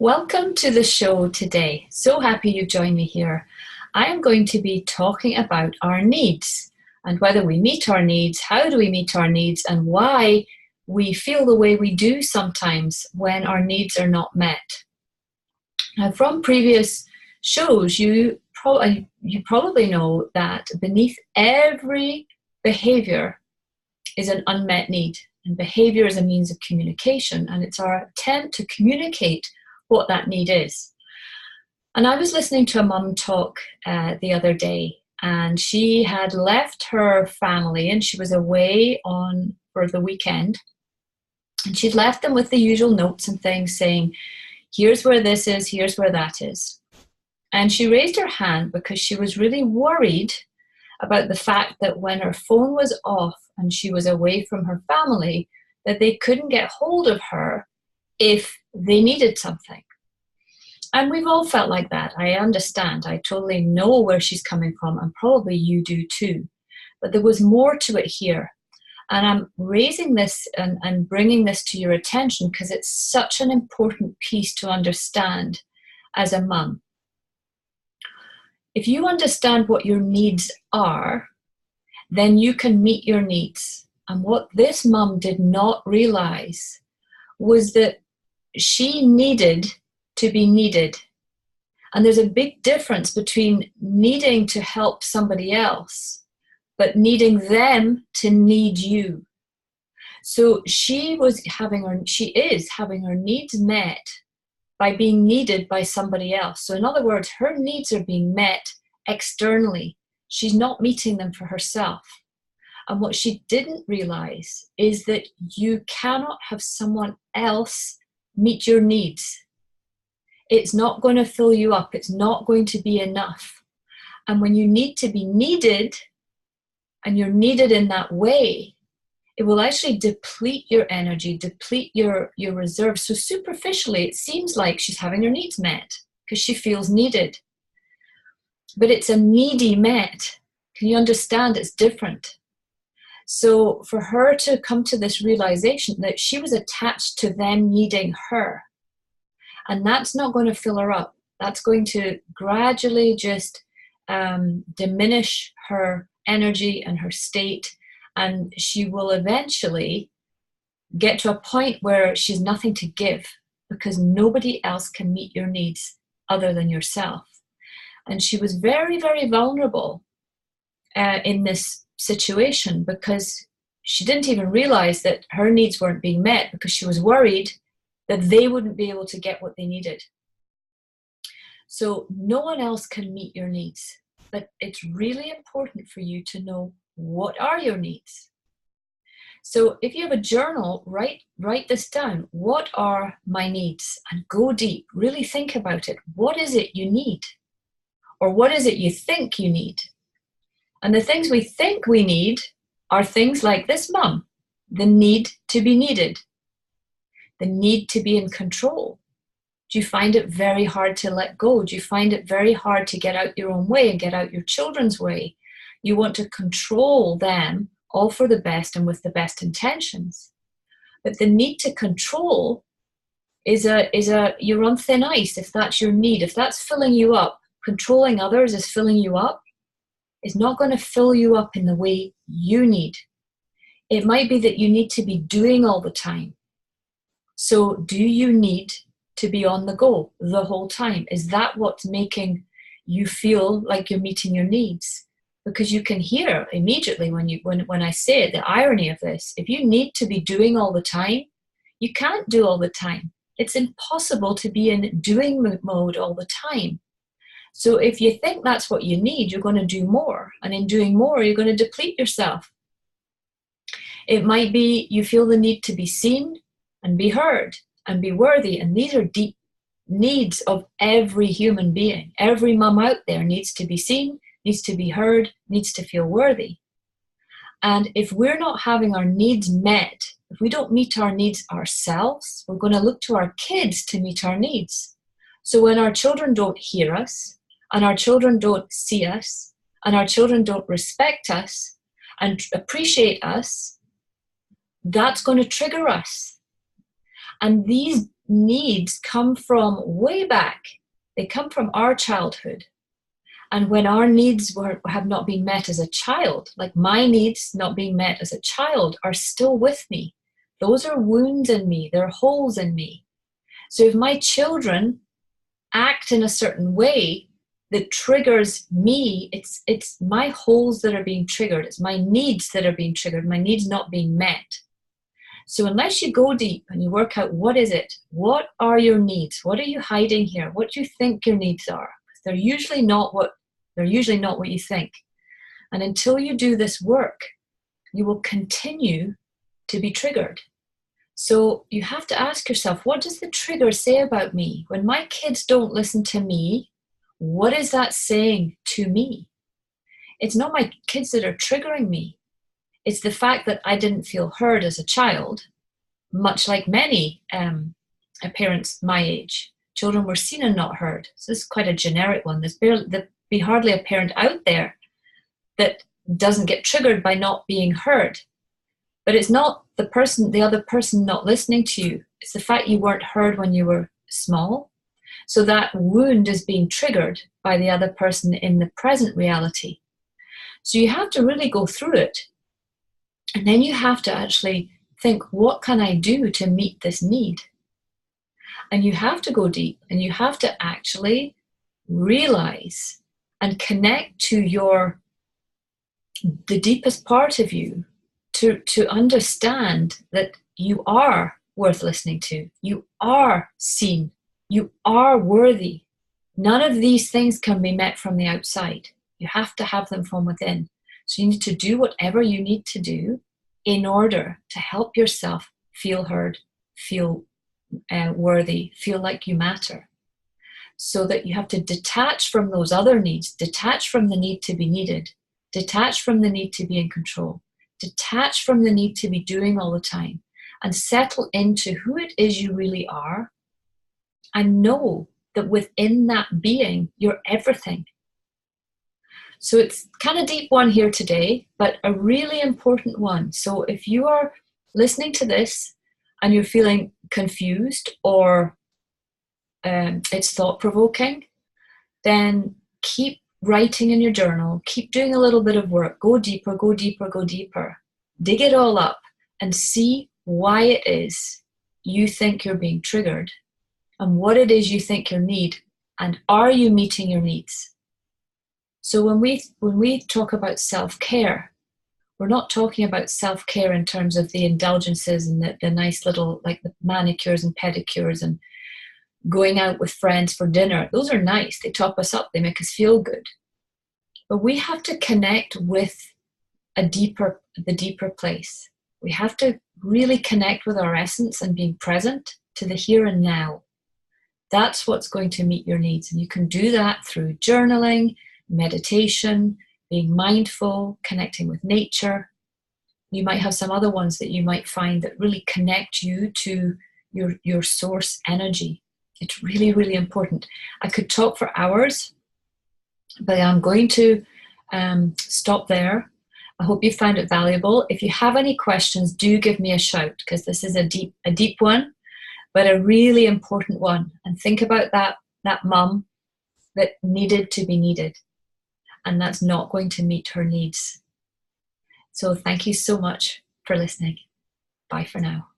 Welcome to the show today. So happy you've joined me here. I am going to be talking about our needs and whether we meet our needs, how do we meet our needs, and why we feel the way we do sometimes when our needs are not met. Now, from previous shows, you probably know that beneath every behavior is an unmet need. And behavior is a means of communication, and it's our attempt to communicate what that need is. And I was listening to a mum talk the other day, and she had left her family and she was away for the weekend, and she'd left them with the usual notes and things saying, here's where this is, here's where that is. And she raised her hand because she was really worried about the fact that when her phone was off and she was away from her family, that they couldn't get hold of her if they needed something. And we've all felt like that. I understand. I totally know where she's coming from, and probably you do too. But there was more to it here. And I'm raising this and bringing this to your attention because it's such an important piece to understand as a mum. If you understand what your needs are, then you can meet your needs. And what this mum did not realize was that she needed to be needed. And there's a big difference between needing to help somebody else, but needing them to need you. So she is having her needs met by being needed by somebody else. So in other words, her needs are being met externally. She's not meeting them for herself. And what she didn't realize is that you cannot have someone else meet your needs. It's not going to fill you up. It's not going to be enough. And when you need to be needed, and you're needed in that way, it will actually deplete your energy, deplete your reserves. So superficially, it seems like she's having her needs met because she feels needed. But it's a needy met. Can you understand? It's different. So for her to come to this realization that she was attached to them needing her, and that's not going to fill her up. That's going to gradually just diminish her energy and her state, and she will eventually get to a point where she's nothing to give because nobody else can meet your needs other than yourself. And she was very, very vulnerable in this situation because she didn't even realize that her needs weren't being met because she was worried that they wouldn't be able to get what they needed. So no one else can meet your needs, but it's really important for you to know what are your needs. So if you have a journal, write this down. What are my needs? And go deep. Really think about it. What is it you need? Or what is it you think you need? And the things we think we need are things like this mum, the need to be needed, the need to be in control. Do you find it very hard to let go? Do you find it very hard to get out your own way and get out your children's way? You want to control them all for the best and with the best intentions. But the need to control is you're on thin ice if that's your need. If that's filling you up, controlling others is filling you up, it's not going to fill you up in the way you need. It might be that you need to be doing all the time. So do you need to be on the go the whole time? Is that what's making you feel like you're meeting your needs? Because you can hear immediately when I say it, the irony of this. If you need to be doing all the time, you can't do all the time. It's impossible to be in doing mode all the time. So if you think that's what you need, you're going to do more. And in doing more, you're going to deplete yourself. It might be you feel the need to be seen and be heard and be worthy. And these are deep needs of every human being. Every mum out there needs to be seen, needs to be heard, needs to feel worthy. And if we're not having our needs met, if we don't meet our needs ourselves, we're going to look to our kids to meet our needs. So when our children don't hear us, and our children don't see us, and our children don't respect us and appreciate us, that's going to trigger us. And these needs come from way back. They come from our childhood. And when our needs have not been met as a child, like my needs not being met as a child are still with me. Those are wounds in me. They're holes in me. So if my children act in a certain way that triggers me, it's my holes that are being triggered. It's my needs that are being triggered, my needs not being met. So unless you go deep and you work out what is it, what are your needs? What are you hiding here? What do you think your needs are? They're usually not what you think. And until you do this work, you will continue to be triggered. So you have to ask yourself, what does the trigger say about me? When my kids don't listen to me, what is that saying to me? It's not my kids that are triggering me. It's the fact that I didn't feel heard as a child, much like many parents my age. Children were seen and not heard. So this is quite a generic one. There'll be hardly a parent out there that doesn't get triggered by not being heard. But it's not the other person not listening to you. It's the fact you weren't heard when you were small. So that wound is being triggered by the other person in the present reality. So you have to really go through it. And then you have to actually think, what can I do to meet this need? And you have to go deep, and you have to actually realize and connect to the deepest part of you to understand that you are worth listening to. You are seen. You are worthy. None of these things can be met from the outside. You have to have them from within. So you need to do whatever you need to do in order to help yourself feel heard, feel worthy, feel like you matter. So that you have to detach from those other needs, detach from the need to be needed, detach from the need to be in control, detach from the need to be doing all the time, and settle into who it is you really are, and know that within that being, you're everything. So it's kind of deep one here today, but a really important one. So if you are listening to this and you're feeling confused or it's thought-provoking, then keep writing in your journal, keep doing a little bit of work, go deeper, go deeper, go deeper. Dig it all up and see why it is you think you're being triggered and what it is you think you need, and are you meeting your needs? So when we talk about self-care, we're not talking about self-care in terms of the indulgences and the nice little, like the manicures and pedicures and going out with friends for dinner. Those are nice. They top us up. They make us feel good. But we have to connect with the deeper place. We have to really connect with our essence and being present to the here and now. That's what's going to meet your needs. And you can do that through journaling, meditation, being mindful, connecting with nature. You might have some other ones that you might find that really connect you to your source energy. It's really, really important. I could talk for hours, but I'm going to stop there. I hope you found it valuable. If you have any questions, do give me a shout, because this is a deep one, but a really important one. And think about that mum that needed to be needed, and that's not going to meet her needs. So thank you so much for listening. Bye for now.